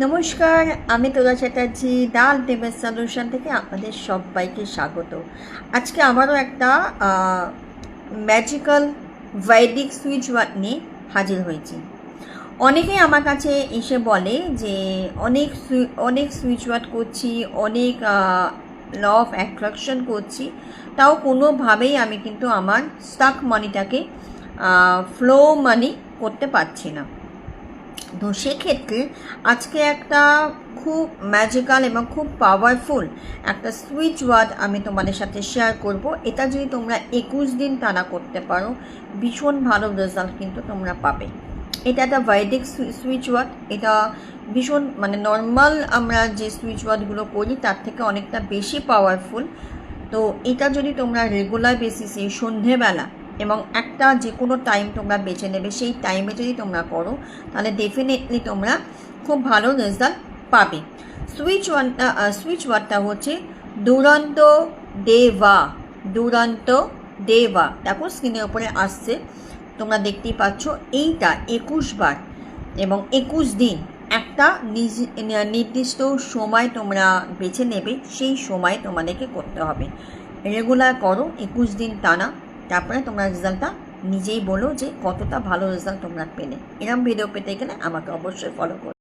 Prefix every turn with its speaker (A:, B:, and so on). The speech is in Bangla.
A: নমস্কার, আমি তোলা চ্যাটার্জি দ্য আলটিমেট সলিউশন থেকে আপনাদের সবাইকে স্বাগত। আজকে আবারও একটা ম্যাজিক্যাল বৈদিক সুইচ ওয়ার্ড নিয়ে হাজির হয়েছি। অনেকেই আমার কাছে এসে বলে যে অনেক সুইচ ওয়ার্ড করছি, অনেক ল অফ অ্যাট্রাকশন করছি, তাও কোনোভাবেই আমি কিন্তু আমার স্টাক মানিটাকে ফ্লো মানি করতে পারছি না। তো সেক্ষেত্রে আজকে একটা খুব ম্যাজিক্যাল এবং খুব পাওয়ারফুল একটা সুইচ ওয়ার্ড আমি তোমাদের সাথে শেয়ার করব। এটা যদি তোমরা 21 দিন টানা করতে পারো, ভীষণ ভালো রেজাল্ট কিন্তু তোমরা পাবে। এটা একটা বৈদিক সুইচ ওয়ার্ড। এটা ভীষণ নর্মাল আমরা যে সুইচ ওয়ার্ডগুলো করি তার থেকে অনেকটা বেশি পাওয়ারফুল। তো এটা যদি তোমরা রেগুলার বেসিসে সন্ধেবেলা এবং একটা যে কোনো টাইম তোমরা বেছে নেবে, সেই টাইমে যদি তোমরা করো তাহলে ডেফিনেটলি তোমরা খুব ভালো রেজাল্ট পাবে। সুইচ ওয়ার্ডটা হচ্ছে দুরন্ত দেবা। দুরন্ত দেবা, দেখো স্ক্রিনের ওপরে আসছে, তোমরা দেখতেই পাচ্ছ। এইটা 21 বার এবং 21 দিন একটা নির্দিষ্ট সময় তোমরা বেছে নেবে, সেই সময় তোমাদেরকে করতে হবে। রেগুলার করো 21 দিন টানা, তারপরে তোমরা রেজাল্টটা নিজেই বলো যে কতটা ভালো রেজাল্ট তোমরা পেলে। এরকম ভিডিও পেতে গেলে আমাকে অবশ্যই ফলো করো।